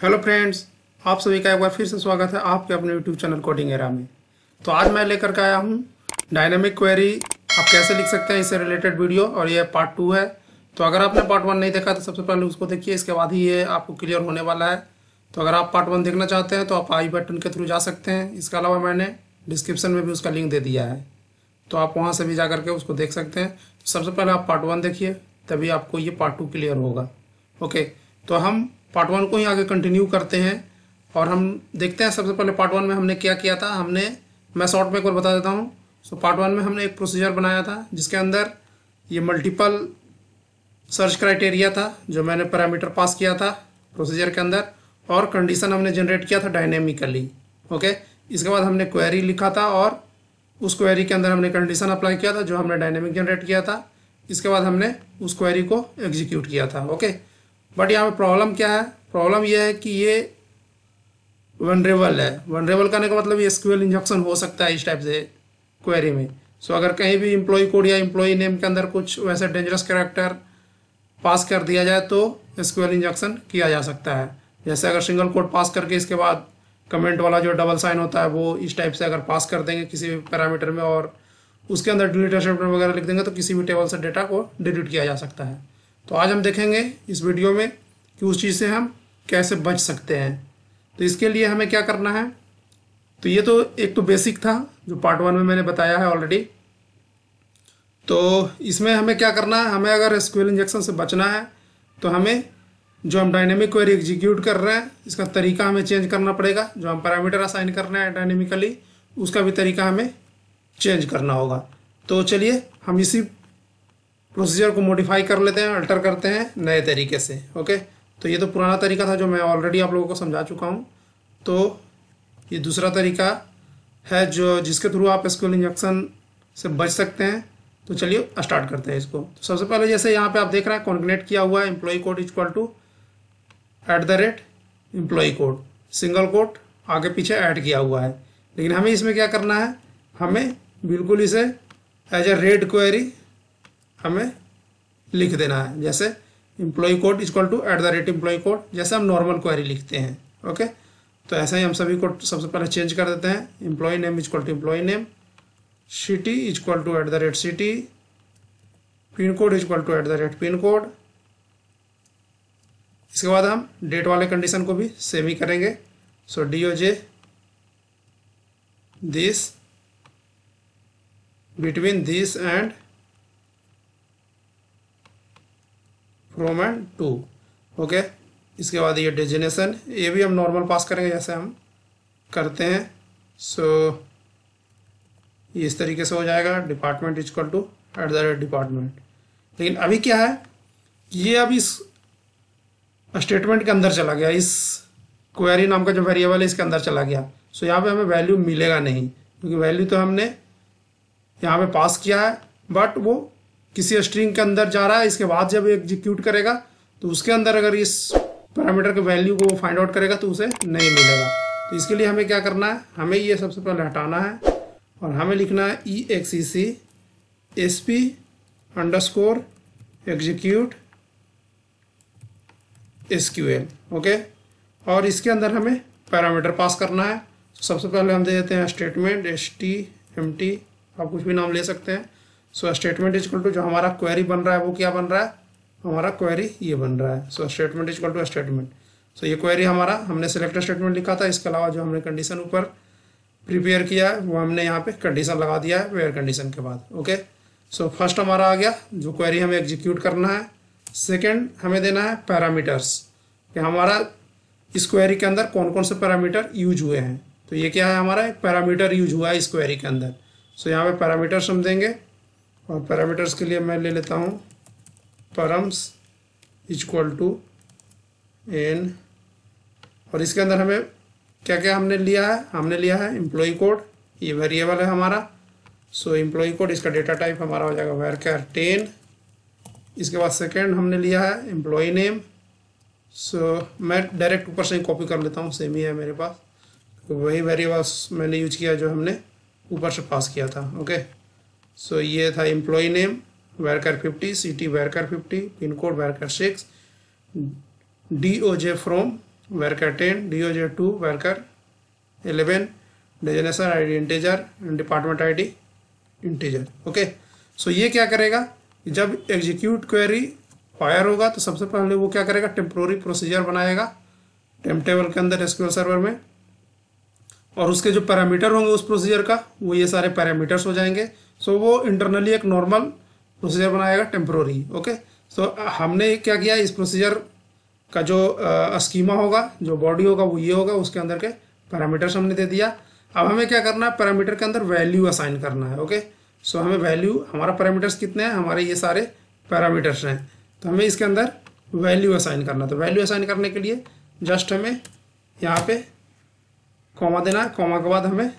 Hello friends, आप सभी का एक बार फिर से स्वागत है आपके अपने यूट्यूब चैनल कोडिंग एरा में। तो आज मैं लेकर के आया हूँ डायनेमिक क्वेरी आप कैसे लिख सकते हैं, इससे रिलेटेड वीडियो, और ये पार्ट 2 है। तो अगर आपने पार्ट 1 नहीं देखा तो सबसे पहले उसको देखिए, इसके बाद ही ये आपको क्लियर होने वाला है। तो अगर आप पार्ट 1 देखना चाहते हैं तो आप आई बटन के थ्रू जा सकते हैं। इसके अलावा मैंने डिस्क्रिप्शन में भी उसका लिंक दे दिया है, तो आप वहाँ से भी जा करके उसको देख सकते हैं। तो सबसे पहले आप पार्ट 1 देखिए, तभी आपको ये पार्ट 2 क्लियर होगा। ओके, तो हम पार्ट 1 को ही आगे कंटिन्यू करते हैं और हम देखते हैं। सबसे पहले पार्ट 1 में हमने क्या किया था, मैं शॉर्ट में एक बार बता देता हूँ। सो पार्ट 1 में हमने एक प्रोसीजर बनाया था जिसके अंदर ये मल्टीपल सर्च क्राइटेरिया था, जो मैंने पैरामीटर पास किया था प्रोसीजर के अंदर, और कंडीशन हमने जनरेट किया था डायनेमिकली। ओके, इसके बाद हमने क्वेरी लिखा था और उस क्वेरी के अंदर हमने कंडीशन अप्लाई किया था जो हमने डायनेमिक जनरेट किया था। इसके बाद हमने उस क्वेरी को एग्जीक्यूट किया था। ओके, बट यहाँ पे प्रॉब्लम क्या है? प्रॉब्लम यह है कि ये वनरेबल है। वनरेबल करने का मतलब ये एसक्यूएल इंजेक्शन हो सकता है इस टाइप से क्वेरी में। सो अगर कहीं भी एम्प्लॉय कोड या एम्प्लॉय नेम के अंदर कुछ वैसे डेंजरस कैरेक्टर पास कर दिया जाए तो एसक्यूएल इंजेक्शन किया जा सकता है। जैसे अगर सिंगल कोड पास करके इसके बाद कमेंट वाला जो डबल साइन होता है वो इस टाइप से अगर पास कर देंगे किसी भी पैरामीटर में और उसके अंदर डिलीट स्टेटमेंट वगैरह लिख देंगे तो किसी भी टेबल से डेटा को डिलीट किया जा सकता है। तो आज हम देखेंगे इस वीडियो में कि उस चीज़ से हम कैसे बच सकते हैं। तो इसके लिए हमें क्या करना है, तो ये तो एक तो बेसिक था जो पार्ट 1 में मैंने बताया है ऑलरेडी। तो इसमें हमें क्या करना है, हमें अगर एसक्यूएल इंजेक्शन से बचना है तो हमें जो हम डायनेमिक क्वेरी एग्जीक्यूट कर रहे हैं इसका तरीका हमें चेंज करना पड़ेगा। जो हम पैरामीटर असाइन कर रहे हैं डायनेमिकली उसका भी तरीका हमें चेंज करना होगा। तो चलिए हम इसी प्रोसीजर को मॉडिफाई कर लेते हैं, अल्टर करते हैं नए तरीके से। ओके, तो ये तो पुराना तरीका था जो मैं ऑलरेडी आप लोगों को समझा चुका हूँ। तो ये दूसरा तरीका है जो जिसके थ्रू आप एसक्यूएल इंजेक्शन से बच सकते हैं। तो चलिए स्टार्ट करते हैं इसको। तो सबसे पहले जैसे यहाँ पे आप देख रहे हैं कॉन्केट किया हुआ है employ code equal to @employ code, single code आगे पीछे ऐड किया हुआ है। लेकिन हमें इसमें क्या करना है, हमें बिल्कुल इसे एज ए रेड क्वेरी हमें लिख देना है। जैसे employ code equal to @employ code, जैसे हम नॉर्मल क्वेरी लिखते हैं। ओके, तो ऐसा ही हम सभी को सबसे पहले चेंज कर देते हैं। Employ name equal to employ name, city equal to @city, pin code equal to @pin code. इसके बाद हम डेट वाले कंडीशन को भी सेम ही करेंगे। So DOJ this between this and from and to. Okay, इसके बाद ये डेजिनेशन ये भी हम नॉर्मल पास करेंगे जैसे हम करते हैं। सो ये इस तरीके से हो जाएगा, डिपार्टमेंट इक्वल टू @डिपार्टमेंट। लेकिन अभी क्या है, ये अभी इस स्टेटमेंट के अंदर चला गया, इस क्वेरी नाम का जो वेरिएबल है इसके अंदर चला गया। सो यहाँ पे हमें वैल्यू मिलेगा नहीं, क्योंकि वैल्यू तो हमने यहाँ पे पास किया है बट वो किसी स्ट्रिंग के अंदर जा रहा है। इसके बाद जब एग्जीक्यूट करेगा तो उसके अंदर अगर इस पैरामीटर के वैल्यू को फाइंड आउट करेगा तो उसे नहीं मिलेगा। तो इसके लिए हमें क्या करना है, हमें ये सबसे पहले हटाना है और हमें लिखना है EXEC SP underscore execute SQL। Okay, और इसके अंदर हमें पैरामीटर पास करना है। तो सबसे पहले हम दे देते हैं स्टेटमेंट STMT, आप कुछ भी नाम ले सकते हैं। सो स्टेटमेंट इक्वल टू जो हमारा क्वेरी बन रहा है वो क्या बन रहा है, हमारा क्वेरी ये बन रहा है। So statement equal to statement. So ये क्वेरी हमारा हमने सिलेक्ट स्टेटमेंट लिखा था, इसके अलावा जो हमने कंडीशन ऊपर प्रिपेयर किया है वो हमने यहाँ पे कंडीशन लगा दिया है वेयर कंडीशन के बाद। ओके, सो फर्स्ट हमारा आ गया जो क्वेरी हमें एग्जीक्यूट करना है। सेकेंड हमें देना है पैरामीटर्स, कि हमारा इस क्वेरी के अंदर कौन कौन से पैरामीटर यूज हुए हैं। तो ये क्या है, हमारा एक पैरामीटर यूज हुआ है इस क्वेरी के अंदर। सो यहाँ पे पैरामीटर्स हम देंगे और पैरामीटर्स के लिए मैं ले लेता हूँ परम्स इक्वल टू n, और इसके अंदर हमें क्या क्या हमने लिया है, हमने लिया है एम्प्लॉय कोड, ये वेरिएबल है हमारा। सो एम्प्लॉय कोड इसका डेटा टाइप हमारा हो जाएगा varchar 10। इसके बाद सेकेंड हमने लिया है एम्प्लॉय नेम। सो मैं डायरेक्ट ऊपर से ही कॉपी कर लेता हूँ, सेम ही है मेरे पास, तो वही वेरिएबल्स मैंने यूज किया जो हमने ऊपर से पास किया था। ओके, सो ये था employee name varchar 50, city varchar 50, pin code varchar 6, DOJ from worker 10, DOJ2 worker 11, designation ID integer, department ID integer. Okay, so ये क्या करेगा, जब एग्जीक्यूट क्वेरी फायर होगा तो सबसे पहले वो क्या करेगा, टेम्पोररी प्रोसीजर बनाएगा टेम्प टेबल के अंदर एसक्यूएल सर्वर में, और उसके जो पैरामीटर होंगे उस प्रोसीजर का वो ये सारे पैरामीटर्स हो जाएंगे। सो वो इंटरनली एक नॉर्मल प्रोसीजर बनाएगा टेम्पोररी। ओके, सो हमने क्या किया, इस प्रोसीजर का जो स्कीमा होगा, जो बॉडी होगा वो ये होगा, उसके अंदर के पैरामीटर्स हमने दे दिया। अब हमें क्या करना है, पैरामीटर के अंदर वैल्यू असाइन करना है। ओके, सो हमें वैल्यू, हमारा पैरामीटर्स कितने हैं, हमारे ये सारे पैरामीटर्स हैं, तो हमें इसके अंदर वैल्यू असाइन करना है। तो वैल्यू असाइन करने के लिए जस्ट हमें यहाँ पे कॉमा देना है, कॉमा के बाद हमें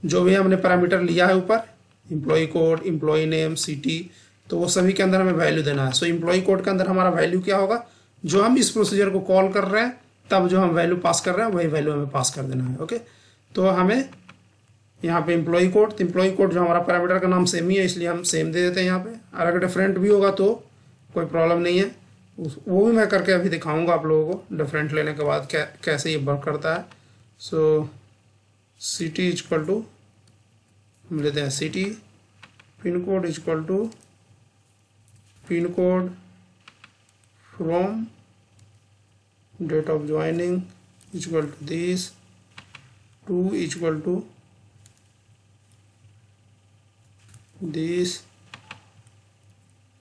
जो भी हमने पैरामीटर लिया है ऊपर, employ code, employ name, city, तो वो सभी के अंदर हमें वैल्यू देना है। सो एम्प्लॉय कोड के अंदर हमारा वैल्यू क्या होगा, जो हम इस प्रोसीजर को कॉल कर रहे हैं तब जो हम वैल्यू पास कर रहे हैं वही वैल्यू हमें पास कर देना है। ओके, तो हमें यहाँ पे एम्प्लॉय कोड, तो एम्प्लॉय कोड जो हमारा पैरामीटर का नाम सेम ही है इसलिए हम सेम दे देते हैं यहाँ पे। और अगर डिफरेंट भी होगा तो कोई प्रॉब्लम नहीं है, वो भी मैं करके अभी दिखाऊंगा आप लोगों को डिफरेंट लेने के बाद कैसे ये वर्क करता है। So city is equal to, हम लेते हैं city, pin code is equal to pin code from date of joining is equal to this, to is equal to this,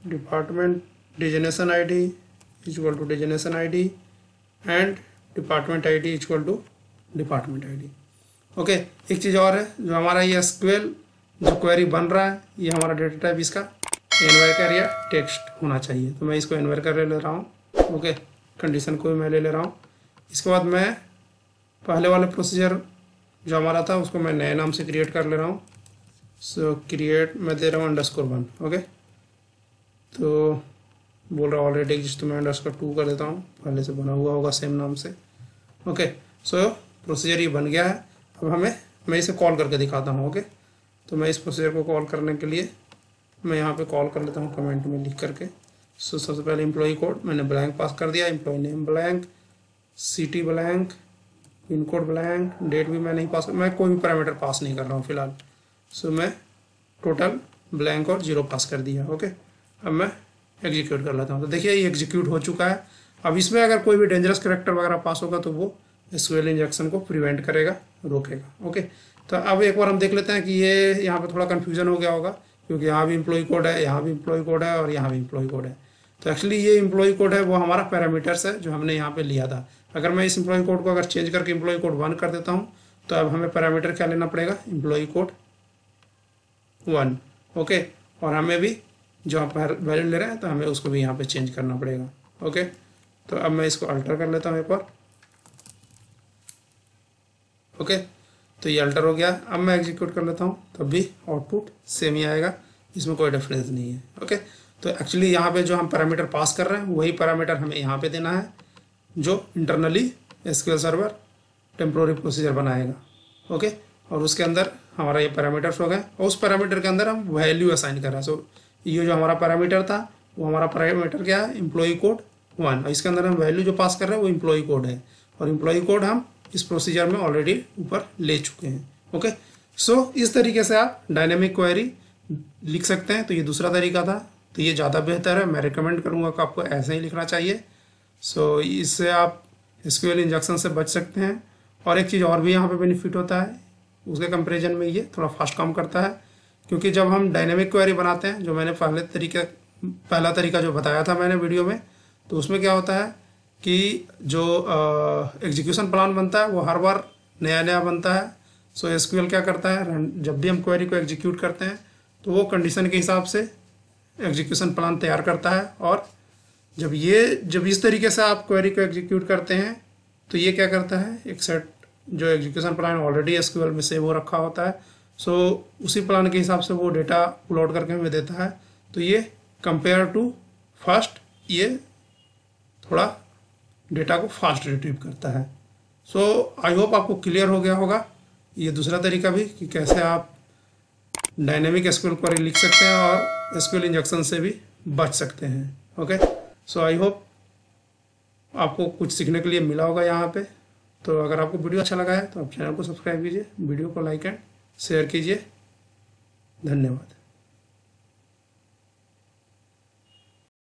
department designation ID is equal to designation ID and department ID is equal to department ID। Okay, एक चीज़ और है, जो हमारा ये SQL जो query बन रहा है, ये हमारा डेटा टाइप इसका एनवायकर या टेक्स्ट होना चाहिए, तो मैं इसको एनवायकर ले रहा हूँ। ओके, कंडीशन को भी मैं ले रहा हूँ। इसके बाद मैं पहले वाले प्रोसीजर जो हमारा था उसको मैं नए नाम से क्रिएट कर ले रहा हूँ। सो क्रिएट मैं दे रहा हूँ _1। ओके, तो बोल रहा हूँ ऑलरेडी एग्जिस्ट, तो मैं _2 कर देता हूँ, पहले से बना हुआ होगा सेम नाम से। ओके, सो प्रोसीजर ये बन गया है। अब मैं इसे कॉल करके दिखाता हूँ। ओके, तो मैं इस प्रोसीजर को कॉल करने के लिए मैं यहाँ पे कॉल कर लेता हूँ कमेंट में लिख करके। सो सबसे पहले एम्प्लॉय कोड मैंने ब्लैंक पास कर दिया, employ name blank, city blank, pin code blank, date भी मैं नहीं पास, मैं कोई भी पैरामीटर पास नहीं कर रहा हूँ फिलहाल। सो मैं टोटल ब्लैंक और 0 पास कर दिया। ओके, अब मैं एग्जीक्यूट कर लेता हूँ। तो देखिए ये एग्जीक्यूट हो चुका है। अब इसमें अगर कोई भी डेंजरस कैरेक्टर वगैरह पास होगा तो वो एसक्यूएल इंजेक्शन को प्रिवेंट करेगा, रोकेगा। ओके, तो अब एक बार हम देख लेते हैं कि ये यहाँ पे थोड़ा कन्फ्यूजन हो गया होगा, क्योंकि यहाँ भी एम्प्लॉय कोड है, यहाँ भी एम्प्लॉय कोड है और यहाँ भी एम्प्लॉय कोड है। तो एक्चुअली ये एम्प्लॉय कोड है वो हमारा पैरामीटर्स है जो हमने यहाँ पे लिया था। अगर मैं इस एम्प्लॉय कोड को अगर चेंज करके एम्प्लॉय कोड 1 कर देता हूँ तो अब हमें पैरामीटर क्या लेना पड़ेगा, एम्प्लॉय कोड 1। ओके, और हमें भी जो आप वैल्यू ले रहे हैं तो हमें उसको भी यहाँ पे चेंज करना पड़ेगा। ओके, तो अब मैं इसको अल्टर कर लेता हूँ एक बार। ओके, तो ये अल्टर हो गया। अब मैं एग्जीक्यूट कर लेता हूँ तब भी आउटपुट सेम ही आएगा, इसमें कोई डिफरेंस नहीं है। ओके, तो एक्चुअली यहाँ पे जो हम पैरामीटर पास कर रहे हैं वही पैरामीटर हमें यहाँ पे देना है जो internally SQL server temporary procedure बनाएगा। ओके, और उसके अंदर हमारा ये पैरामीटर्स हो गए और उस पैरामीटर के अंदर हम वैल्यू असाइन कर रहे हैं। सो ये जो हमारा पैरामीटर था वो हमारा पैरामीटर क्या है, एम्प्लॉय कोड 1, और इसके अंदर हम वैल्यू जो पास कर रहे हैं वो एम्प्लॉय कोड है, और एम्प्लॉय कोड हम इस प्रोसीजर में ऑलरेडी ऊपर ले चुके हैं। ओके, सो इस तरीके से आप डायनेमिक क्वेरी लिख सकते हैं। तो ये दूसरा तरीका था, तो ये ज़्यादा बेहतर है। मैं रिकमेंड करूँगा कि आपको ऐसे ही लिखना चाहिए। सो इससे आप एसक्यूएल इंजेक्शन से बच सकते हैं। और एक चीज़ और भी यहाँ पे बेनिफिट होता है, उसके कंपेरिजन में ये थोड़ा फास्ट काम करता है, क्योंकि जब हम डायनेमिक क्वेरी बनाते हैं, जो मैंने पहला तरीका जो बताया था मैंने वीडियो में, तो उसमें क्या होता है कि जो एग्जीक्यूशन प्लान बनता है वो हर बार नया नया बनता है। सो एसक्यूएल क्या करता है, जब भी हम क्वेरी को एग्जीक्यूट करते हैं तो वो कंडीशन के हिसाब से एग्जीक्यूशन प्लान तैयार करता है, और जब इस तरीके से आप क्वेरी को एग्जीक्यूट करते हैं तो ये क्या करता है, एक सेट जो एग्जीक्यूशन प्लान ऑलरेडी एसक्यूएल में सेव हो रखा होता है, सो उसी प्लान के हिसाब से वो डेटा पुल आउट करके हमें देता है। तो ये कंपेयर टू फास्ट, ये थोड़ा डेटा को फास्ट रिट्रीव करता है। सो आई होप आपको क्लियर हो गया होगा ये दूसरा तरीका भी, कि कैसे आप डायनेमिक एसक्यूएल क्वेरी लिख सकते हैं और एसक्यूएल इंजेक्शन से भी बच सकते हैं। ओके, सो आई होप आपको कुछ सीखने के लिए मिला होगा यहाँ पे। तो अगर आपको वीडियो अच्छा लगा है तो आप चैनल को सब्सक्राइब कीजिए, वीडियो को लाइक एंड शेयर कीजिए। धन्यवाद।